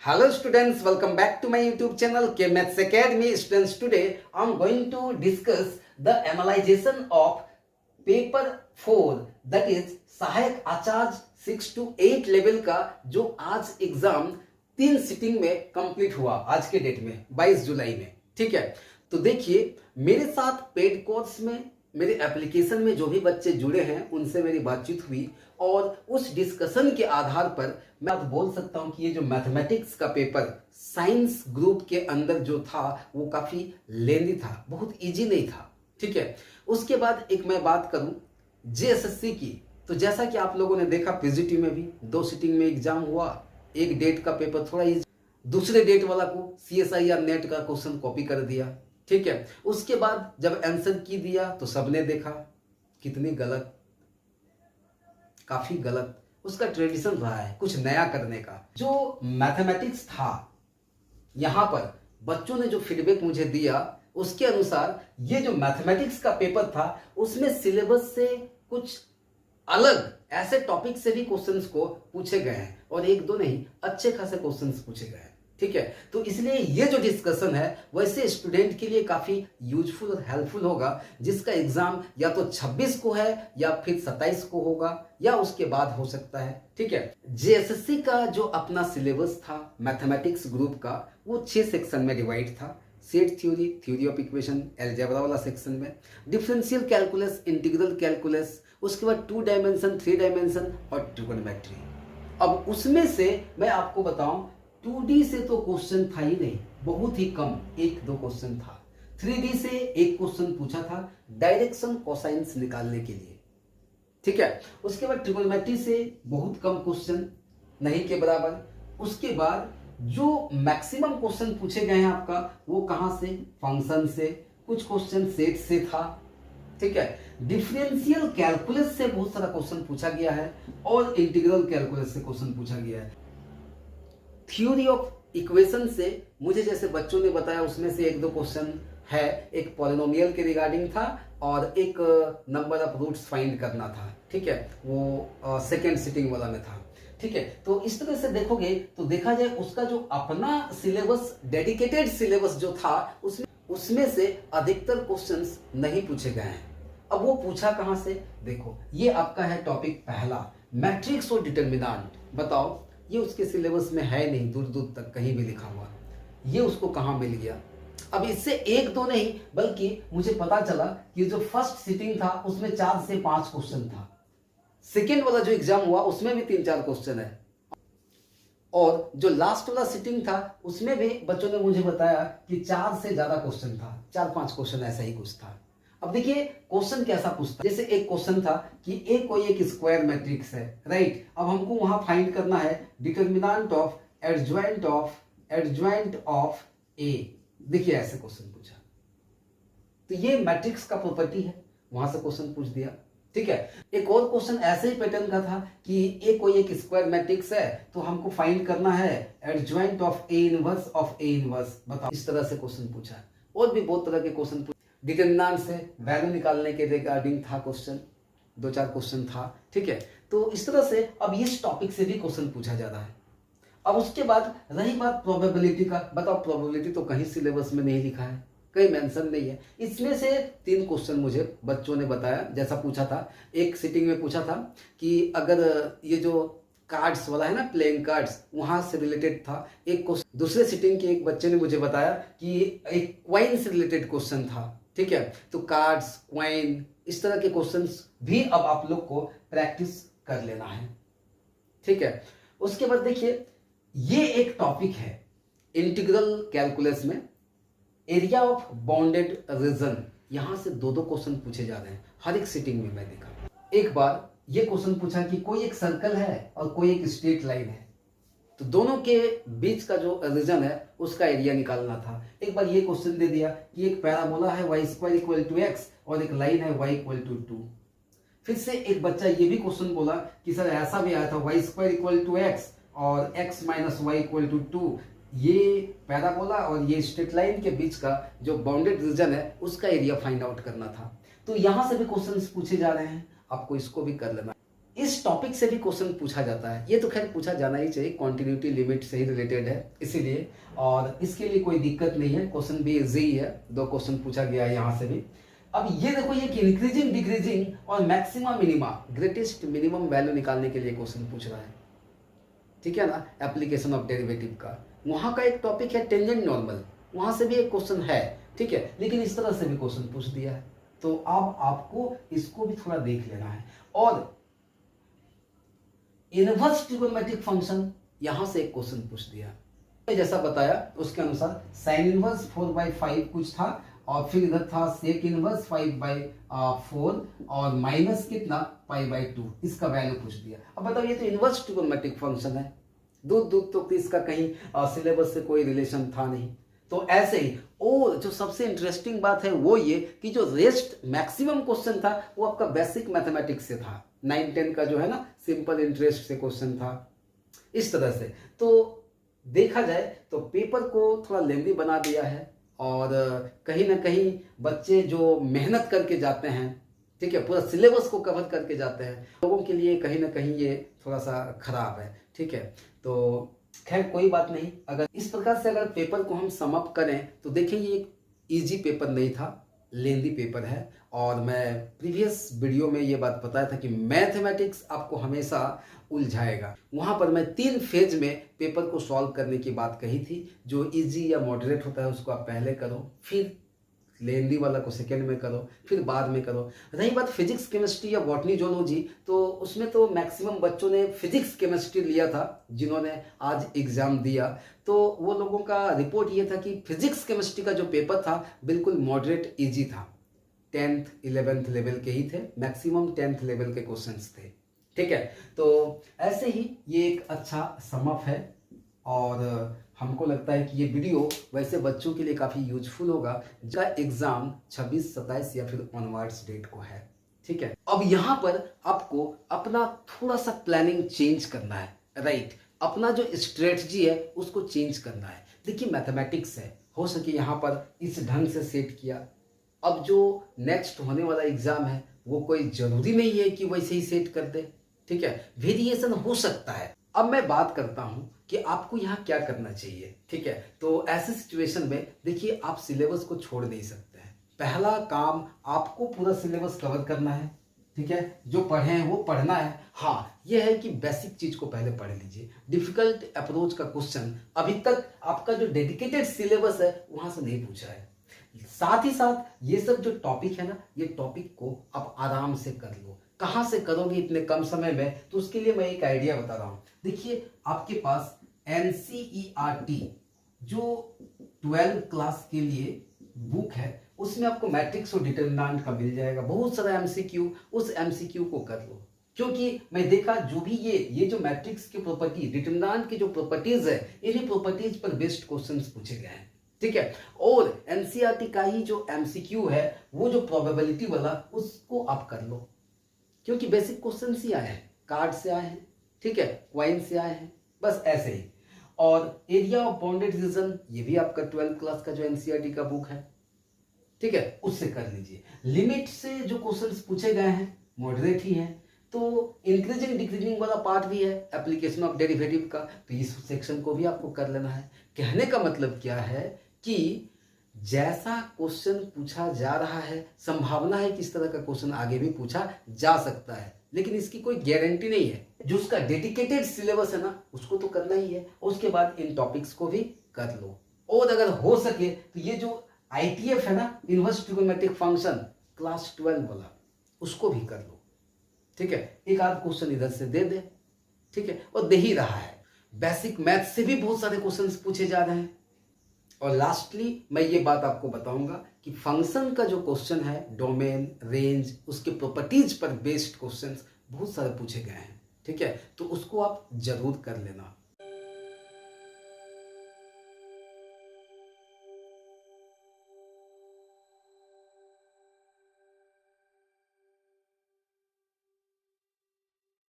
Hello students, welcome back to my YouTube channel K Maths Academy. Students, today I'm going to discuss the analyzation of paper 4, that is सहायक आचार्य 6 to 8 level का जो आज exam 3 sitting में complete हुआ आज के date में 22 जुलाई में। ठीक है, तो देखिए मेरे साथ पेड कोर्स में मेरे एप्लीकेशन में जो भी बच्चे जुड़े हैं उनसे मेरी बातचीत हुई और उस डिस्कशन के आधार पर मैं अब बोल सकता हूं कि ये जो मैथमेटिक्स का पेपर साइंस ग्रुप के अंदर जो था वो काफी लेंदी था, बहुत इजी नहीं था। ठीक है, उसके बाद एक मैं बात करूं जेएसएससी की, तो जैसा कि आप लोगों ने देखा पीजीटी में भी 2 सिटिंग में एग्जाम हुआ। एक डेट का पेपर थोड़ा इजी, दूसरे डेट वाला को सीएसआईआर नेट का क्वेश्चन कॉपी कर दिया। ठीक है, उसके बाद जब आंसर की दिया तो सबने देखा कितनी गलत, काफी गलत। उसका ट्रेडिशन रहा है कुछ नया करने का। जो मैथमेटिक्स था यहां पर बच्चों ने जो फीडबैक मुझे दिया उसके अनुसार ये जो मैथमेटिक्स का पेपर था उसमें सिलेबस से कुछ अलग ऐसे टॉपिक से भी क्वेश्चंस को पूछे गए हैं और एक दो नहीं, अच्छे खासे क्वेश्चंस पूछे गए हैं। ठीक है, तो इसलिए ये जो डिस्कशन है वैसे स्टूडेंट के लिए काफी यूजफुल और हेल्पफुल होगा जिसका एग्जाम या तो 26 को है या फिर 27 को होगा या उसके बाद हो सकता है। ठीक है, जेएसएससी का जो अपना सिलेबस था मैथमेटिक्स ग्रुप का वो 6 सेक्शन में डिवाइड था। Set theory, theory of equation, algebra वाला सेक्शन में, डिफरेंशियल कैलकुलस, इंटीग्रल कैलकुलस, उसके बाद 2 डायमेंशन, 3 डायमेंशन और ट्रिगोनोमेट्री। अब उसमें से मैं आपको बताऊं 2D से तो क्वेश्चन था ही नहीं, बहुत ही कम, 1-2 क्वेश्चन था। 3D से एक क्वेश्चन पूछा था डायरेक्शन कोसाइंस निकालने के लिए। ठीक है, उसके बाद ट्रिगोनोमेट्री से बहुत कम क्वेश्चन, नहीं के बराबर। उसके बाद जो मैक्सिमम क्वेश्चन पूछे गए हैं आपका वो कहां से, फंक्शन से, कुछ क्वेश्चन सेट से था। ठीक है, डिफरेंशियल कैलकुलस से बहुत सारा क्वेश्चन पूछा गया है और इंटीग्रल कैलकुलस से क्वेश्चन पूछा गया है। थ्योरी ऑफ इक्वेशन से मुझे जैसे बच्चों ने बताया उसमें से 1-2 क्वेश्चन है, एक पॉलिनोमियल के रिगार्डिंग था और एक नंबर ऑफ रूट्स फाइंड करना था। ठीक है, वो सेकेंड सिटिंग वाला में था। ठीक है, तो इस तरह से देखोगे तो देखा जाए उसका जो अपना सिलेबस, डेडिकेटेड सिलेबस जो था उसमें से अधिकतर क्वेश्चंस नहीं पूछे गए हैं। अब वो पूछा कहां से, देखो ये आपका है टॉपिक पहला, मैट्रिक्स और डिटर्मिनेंट। बताओ ये उसके सिलेबस में है नहीं, दूर दूर तक कहीं भी लिखा हुआ, ये उसको कहां मिल गया। अब इससे 1-2 नहीं बल्कि मुझे पता चला कि जो फर्स्ट सिटिंग था उसमें 4 से 5 क्वेश्चन था, सेकेंड वाला जो एग्जाम हुआ उसमें भी 3-4 क्वेश्चन है और जो लास्ट वाला सिटिंग था उसमें भी बच्चों ने मुझे बताया कि 4 से ज्यादा क्वेश्चन था, 4-5 क्वेश्चन ऐसा ही कुछ था। अब देखिए क्वेश्चन कैसा पूछता है, जैसे एक क्वेश्चन था कि ए कोई एक स्क्वायर मैट्रिक्स है, राइट। अब हमको वहां फाइंड करना है डिटरमिनेंट ऑफ एडजॉइंट ऑफ ए। देखिए ऐसे क्वेश्चन पूछा, तो ये मैट्रिक्स का प्रॉपर्टी है, वहां से क्वेश्चन पूछ दिया। ठीक है, एक और क्वेश्चन ऐसे ही पैटर्न का था कि ए कोई एक स्क्वायर मैट्रिक्स है तो हमको फाइंड करना है adjoint of A inverse of A inverse. बताओ, इस तरह से क्वेश्चन पूछा। और भी बहुत तरह के क्वेश्चन पूछे, डिटरमिनेंट से वैल्यू निकालने के रिगार्डिंग था क्वेश्चन, 2-4 क्वेश्चन था। ठीक है, तो इस तरह से अब इस टॉपिक से भी क्वेश्चन पूछा जा रहा है। अब उसके बाद रही बात प्रोबेबिलिटी का, बताओ प्रोबेबिलिटी तो कहीं सिलेबस में नहीं लिखा है, कहीं मेंशन नहीं है। इसमें से 3 क्वेश्चन मुझे बच्चों ने बताया, जैसा पूछा था एक सिटिंग में पूछा था कि अगर ये जो कार्ड्स वाला है ना, प्लेइंग कार्ड्स, वहां से रिलेटेड था एक क्वेश्चन। दूसरे सिटिंग के एक बच्चे ने मुझे बताया कि एक क्वाइन से रिलेटेड क्वेश्चन था। ठीक है, तो कार्ड्स, क्वाइन, इस तरह के क्वेश्चंस भी अब आप लोग को प्रैक्टिस कर लेना है। ठीक है, उसके बाद देखिए ये एक टॉपिक है इंटीग्रल कैलकुलस में, एरिया ऑफ बाउंडेड रीजन। यहां से 2-2 क्वेश्चन पूछे जा रहे हैं हर एक सिटिंग में। मैं देखा एक बार ये क्वेश्चन पूछा कि कोई एक सर्कल है और कोई एक स्ट्रेट लाइन है, तो दोनों के बीच का जो रीजन है उसका एरिया निकालना था। एक बार ये क्वेश्चन दे दिया कि एक पैराबोला है y² = x और एक लाइन है y = 2। फिर से एक बच्चा ये भी क्वेश्चन बोला कि सर ऐसा भी आया था y² = x और x - y = 2। ये पैराबोला और ये स्ट्रेट लाइन के बीच का जो बाउंडेड रीजन है उसका एरिया फाइंड आउट करना था। तो यहां से भी क्वेश्चंस पूछे जा रहे हैं, आपको इसको भी कर लेना। इस टॉपिक से भी क्वेश्चन पूछा जाता है। ये तो खैर पूछा जाना ही चाहिए, कॉन्टिन्यूटी लिमिट से ही रिलेटेड है इसीलिए, और इसके लिए कोई दिक्कत नहीं है, क्वेश्चन भी इजी ही है, 2 क्वेश्चन पूछा गया है यहाँ से भी। अब ये देखो ये कि इंक्रीजिंग डिक्रीजिंग और maxima minima greatest minimum value निकालने के लिए क्वेश्चन पूछ रहा है, ठीक है ना, एप्लीकेशन ऑफ डेरिवेटिव का। वहाँ का एक टॉपिक है टेंजेंट नॉर्मल, वहाँ से भी एक क्वेश्चन है, ठीक है, लेकिन इस तरह से भी क्वेश्चन पूछ दिया है, तो अब आपको इसको भी थोड़ा देख लेना है। और इनवर्स ट्रिगोनोमेट्रिक फंक्शन, यहां से एक क्वेश्चन पूछ दिया, जैसा बताया उसके अनुसार साइन इनवर्स 4/5 कुछ था, और फिर इधर था सेक इनवर्स 5/4 और माइनस कितना π/2, इसका वैल्यू पूछ दिया। अब बताओ ये तो इनवर्स ट्रिगोनोमेट्रिक फंक्शन है, दूर दूर तो इसका कहीं सिलेबस से कोई रिलेशन था नहीं। तो ऐसे ही, और जो सबसे इंटरेस्टिंग बात है वो ये कि जो रेस्ट मैक्सिमम क्वेश्चन था वो आपका बेसिक मैथमेटिक्स से था, 9-10 का जो है ना सिंपल इंटरेस्ट से क्वेश्चन था, इस तरह से। तो देखा जाए तो पेपर को थोड़ा लेंदी बना दिया है, और कहीं ना कहीं बच्चे जो मेहनत करके जाते हैं, ठीक है, पूरा सिलेबस को कवर करके जाते हैं, लोगों के लिए कहीं ना कहीं ये थोड़ा सा खराब है, ठीक है। तो खैर कोई बात नहीं, अगर इस प्रकार से अगर पेपर को हम सम अप करें तो देखिए ये एक इजी पेपर नहीं था, लेंदी पेपर है। और मैं प्रीवियस वीडियो में ये बात बताया था कि मैथमेटिक्स आपको हमेशा उलझाएगा। वहाँ पर मैं 3 फेज में पेपर को सॉल्व करने की बात कही थी, जो इजी या मॉडरेट होता है उसको आप पहले करो, फिर लेंदी वाला को सेकेंड में करो, फिर बाद में करो। रही बात फिजिक्स केमिस्ट्री या बॉटनी जूलॉजी, तो उसमें तो मैक्सिमम बच्चों ने फिजिक्स केमिस्ट्री लिया था जिन्होंने आज एग्जाम दिया, तो वो लोगों का रिपोर्ट ये था कि फिजिक्स केमिस्ट्री का जो पेपर था बिल्कुल मॉडरेट इजी था, 10th 11th लेवल के ही थे, मैक्सिमम 10th लेवल के क्वेश्चंस थे, ठीक है। तो ऐसे ही ये एक अच्छा समअप है, और हमको लगता है कि ये वीडियो वैसे बच्चों के लिए काफ़ी यूजफुल होगा जिसका एग्ज़ाम 26, 27 या फिर ऑनवर्ड्स डेट को है, ठीक है। अब यहाँ पर आपको अपना थोड़ा सा प्लानिंग चेंज करना है, राइट, अपना जो स्ट्रेटजी है उसको चेंज करना है। देखिए मैथमेटिक्स है, हो सके यहाँ पर इस ढंग से सेट किया, अब जो नेक्स्ट होने वाला एग्ज़ाम है वो कोई ज़रूरी नहीं है कि वैसे ही सेट कर दे, ठीक है, वेरिएशन हो सकता है। अब मैं बात करता हूं कि आपको यहाँ क्या करना चाहिए, ठीक है। तो ऐसे सिचुएशन में देखिए आप सिलेबस को छोड़ नहीं सकते हैं। पहला काम आपको पूरा सिलेबस कवर करना है, ठीक है, जो पढ़े हैं वो पढ़ना है। हाँ ये है कि बेसिक चीज को पहले पढ़ लीजिए, डिफिकल्ट अप्रोच का क्वेश्चन अभी तक आपका जो डेडिकेटेड सिलेबस है वहां से नहीं पूछा है। साथ ही साथ ये सब जो टॉपिक है ना, ये टॉपिक को आप आराम से कर लो। कहाँ से करोगे इतने कम समय में, तो उसके लिए मैं एक आइडिया बता रहा हूँ। देखिए आपके पास NCERT जो 12 क्लास के लिए बुक है, उसमें आपको मैट्रिक्स और डिटरमिनेंट का मिल जाएगा, बहुत सारा MCQ, उस MCQ को कर लो। क्योंकि मैं देखा जो भी ये जो मैट्रिक्स की प्रॉपर्टी, डिटरमिनेंट की जो प्रॉपर्टीज है, इन्हीं प्रॉपर्टीज पर बेस्ड क्वेश्चंस पूछे गए हैं, ठीक है। और NCERT का ही जो MCQ है, वो जो प्रोबेबिलिटी वाला, उसको आप कर लो, क्योंकि बेसिक क्वेश्चन ही आए हैं, कार्ड से आए हैं, ठीक है, क्वाइन से आए हैं, बस ऐसे ही। और एरिया ऑफ बाउंडेड रीजन, ये भी आपका 12th क्लास का जो NCERT का बुक है, ठीक है, उससे कर लीजिए। लिमिट से जो क्वेश्चंस पूछे गए हैं मॉडरेट ही हैं, तो इंक्रीजिंग डिक्रीजिंग वाला पार्ट भी है एप्लीकेशन ऑफ डेरिवेटिव का, तो इस सेक्शन को भी आपको कर लेना है। कहने का मतलब क्या है कि जैसा क्वेश्चन पूछा जा रहा है, संभावना है कि इस तरह का क्वेश्चन आगे भी पूछा जा सकता है, लेकिन इसकी कोई गारंटी नहीं है। जो उसका डेडिकेटेड सिलेबस है ना, उसको तो करना ही है, उसके बाद इन टॉपिक्स को भी कर लो। और अगर हो सके तो ये जो ITF है ना, इनवर्स ट्रिगोनोमेट्रिक फंक्शन क्लास 12 वाला, उसको भी कर लो, ठीक है। एक आध क्वेश्चन इधर से दे दे, ठीक है, और दे ही रहा है। बेसिक मैथ से भी बहुत सारे क्वेश्चंस पूछे जा रहे हैं। और लास्टली मैं ये बात आपको बताऊंगा कि फंक्शन का जो क्वेश्चन है, डोमेन, रेंज, उसके प्रॉपर्टीज पर बेस्ड क्वेश्चंस बहुत सारे पूछे गए हैं, ठीक है, तो उसको आप जरूर कर लेना।